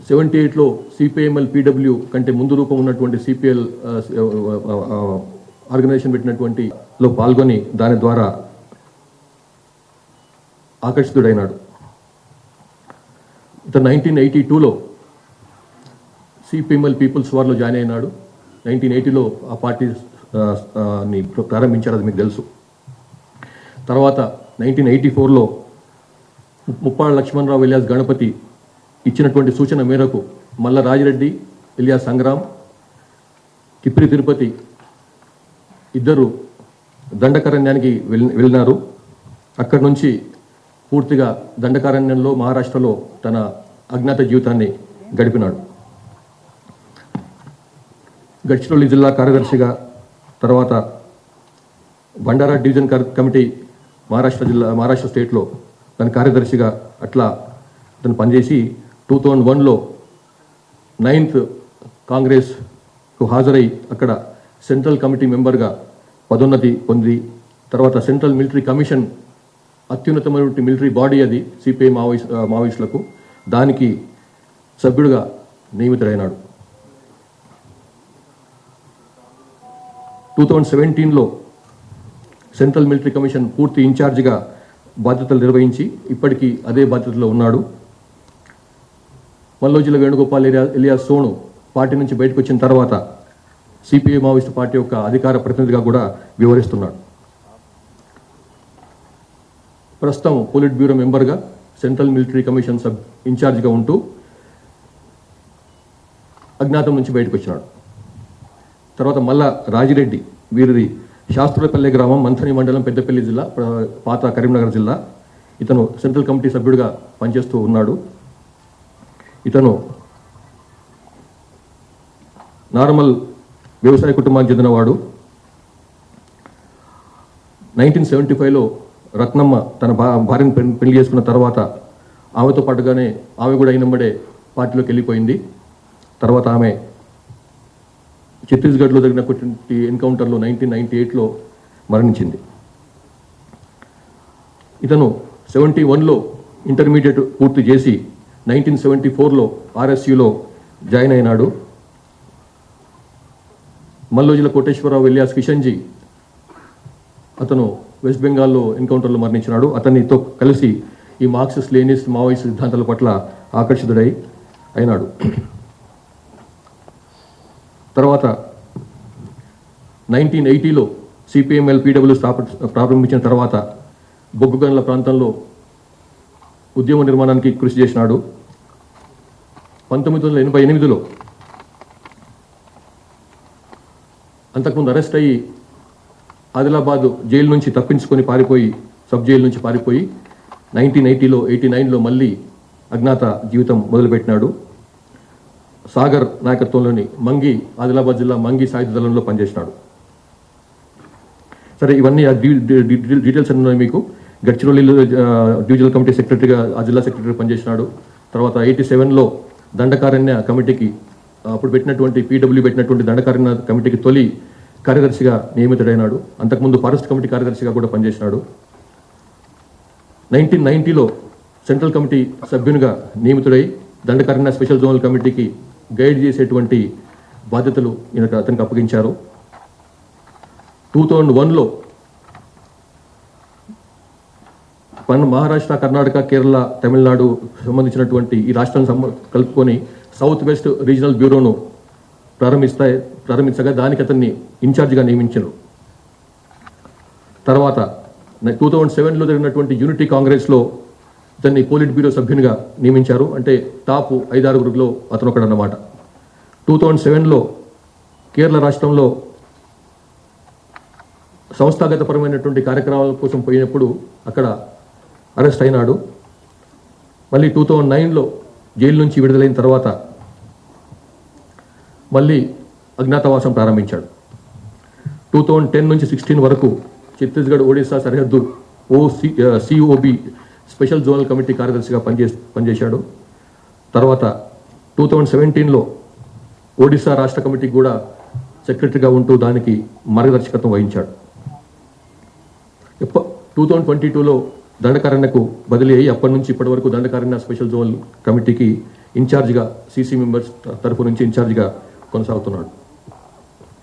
78లో CPIML PW కంటే ముందు రూపం ఉన్నటువంటి సిపిఎల్ ఆర్గనైజేషన్ పెట్టినటువంటి లో పాల్గొని దాని ద్వారా ఆకర్షితుడైనాడు. ఇతను 1982లో సిపిఎంఎల్ పీపుల్స్ వార్లో జాయిన్ అయినాడు. 1980లో ఆ పార్టీని ప్రారంభించారు, అది మీకు తెలుసు. తర్వాత 1984లో ముప్పాళ్ళ లక్ష్మణరావు ఎలియాస్ గణపతి ఇచ్చినటువంటి సూచన మేరకు మల్ల రాజిరెడ్డి ఎలియాస్ సంగ్రామ్, కిప్రి తిరుపతి ఇద్దరు దండకారణ్యానికి వెళ్ళినారు. అక్కడి నుంచి పూర్తిగా దండకారణ్యంలో మహారాష్ట్రలో తన అజ్ఞాత జీవితాన్ని గడిపినాడు. గడ్చిరోలి జిల్లా కార్యదర్శిగా, తర్వాత బండారా డివిజన్ కమిటీ మహారాష్ట్ర స్టేట్లో తన కార్యదర్శిగా అట్లా తను పనిచేసి 2001లో 9th కాంగ్రెస్కు హాజరై అక్కడ సెంట్రల్ కమిటీ మెంబర్గా పదోన్నతి పొంది, తర్వాత సెంట్రల్ మిలిటరీ కమిషన్ అత్యున్నతమైనటువంటి మిలిటరీ బాడీ అది సిపిఐ మావోయిస్టులకు, దానికి సభ్యుడిగా నియమితుడైనాడు. 2017లో సెంట్రల్ మిలిటరీ కమిషన్ పూర్తి ఇన్ఛార్జిగా బాధ్యతలు నిర్వహించి ఇప్పటికీ అదే బాధ్యతలో ఉన్నాడు. మల్లోజిల వేణుగోపాల్ ఎలియాస్ సోను పార్టీ నుంచి బయటకు వచ్చిన తర్వాత సిపిఐ మావోయిస్టు పార్టీ యొక్క అధికార ప్రతినిధిగా కూడా వ్యవహరిస్తున్నాడు. ప్రస్తుతం పోలిట్ బ్యూరో మెంబర్గా సెంట్రల్ మిలిటరీ కమిషన్ ఇన్ఛార్జిగా ఉంటూ అజ్ఞాతం నుంచి బయటకు వచ్చినాడు. తర్వాత మళ్ళా రాజిరెడ్డి, వీరిది శాస్త్రులపల్లె గ్రామం, మంథని మండలం, పెద్దపల్లి జిల్లా, పాత కరీంనగర్ జిల్లా. ఇతను సెంట్రల్ కమిటీ సభ్యుడిగా పనిచేస్తూ ఉన్నాడు. ఇతను నార్మల్ వ్యవసాయ కుటుంబానికి చెందినవాడు. 1975లో రత్నమ్మ తన భార్యను పెళ్లి చేసుకున్న తర్వాత ఆమెతో పాటుగానే ఆమె కూడా అయినమ్మడే పార్టీలోకి వెళ్ళిపోయింది. తర్వాత ఆమె ఛత్తీస్గఢ్లో జరిగినటువంటి ఎన్కౌంటర్లో 1998లో మరణించింది. ఇతను 71లో ఇంటర్మీడియట్ పూర్తి చేసి 1974లో ఆర్ఎస్యులో జాయిన్ అయినాడు. మల్లోజిల కోటేశ్వరరావు ఎలియాస్ కిషన్జీ, అతను వెస్ట్ బెంగాల్లో ఎన్కౌంటర్లో మరణించినాడు. అతనితో కలిసి ఈ మార్క్సిస్ట్ లెనినిస్ట్ మావోయిస్ట్ సిద్ధాంతాల పట్ల ఆకర్షితుడై అయినాడు. తర్వాత 1980లో సిపిఎంఎల్ పీడబ్ల్యూ ప్రారంభించిన తర్వాత బొగ్గుగనుల ప్రాంతంలో ఉద్యమ నిర్మాణానికి కృషి చేసినాడు. 1988లో అంతకుముందు అరెస్ట్ అయ్యి ఆదిలాబాద్ జైలు నుంచి తప్పించుకొని పారిపోయి, సబ్ జైలు నుంచి పారిపోయి 1989లో మళ్ళీ అజ్ఞాత జీవితం మొదలుపెట్టినాడు. సాగర్ నాయకత్వంలోని మంగి, ఆదిలాబాద్ జిల్లా మంగి సాయుధ దళంలో పనిచేసినాడు. సరే, ఇవన్నీ డీటెయిల్స్ అన్నీ ఉన్నాయి మీకు. గడ్చిరోలిలో డివిజనల్ కమిటీ సెక్రటరీగా, ఆ జిల్లా సెక్రటరీ పనిచేసినాడు. తర్వాత 87లో దండకారణ్య కమిటీకి, అప్పుడు పెట్టినటువంటి పీడబ్ల్యూ పెట్టినటువంటి దండకారణ్య కమిటీకి తొలి కార్యదర్శిగా నియమితుడైనాడు. అంతకుముందు ఫారెస్ట్ కమిటీ కార్యదర్శిగా కూడా పనిచేసినాడు. 1990లో సెంట్రల్ కమిటీ సభ్యునిగా నియమితుడై దండకారణ్య స్పెషల్ జోనల్ కమిటీకి గైడ్ చేసేటువంటి బాధ్యతలు అతనికి అప్పగించారు. 2001లో మహారాష్ట్ర, కర్ణాటక, కేరళ, తమిళనాడు సంబంధించినటువంటి ఈ రాష్ట్రాలను కలుపుకొని సౌత్ వెస్ట్ రీజనల్ బ్యూరోను ప్రారంభించగా దానికి అతన్ని ఇన్ఛార్జిగా నియమించారు. తర్వాత 2007లో జరిగినటువంటి యూనిటీ కాంగ్రెస్లో ఇతన్ని పోలిట్ బ్యూరో సభ్యునిగా నియమించారు. అంటే టాప్ 5-6 అతను ఒకడన్నమాట. 2007లో కేరళ రాష్ట్రంలో సంస్థాగతపరమైనటువంటి కార్యక్రమాల కోసం పోయినప్పుడు అక్కడ అరెస్ట్ అయినాడు. మళ్ళీ 2009లో జైలు నుంచి విడుదలైన తర్వాత మళ్ళీ అజ్ఞాతవాసం ప్రారంభించాడు. 2010 నుంచి 16 వరకు ఛత్తీస్గఢ్ ఒడిశా సరిహద్దు సిఓబి స్పెషల్ జోనల్ కమిటీ కార్యదర్శిగా పనిచేశాడు. తర్వాత 2017లో ఒడిశా రాష్ట్ర కమిటీకి కూడా సెక్రటరీగా ఉంటూ దానికి మార్గదర్శకత్వం వహించాడు. 2022లో దండకారణ్యకు బదిలీ అయ్యి అప్పటి నుంచి ఇప్పటి వరకు దండకారణ్య స్పెషల్ జోనల్ కమిటీకి ఇన్ఛార్జ్గా సీసీ మెంబర్స్ తరఫు నుంచి ఇన్ఛార్జ్గా కొనసాగుతున్నాడు.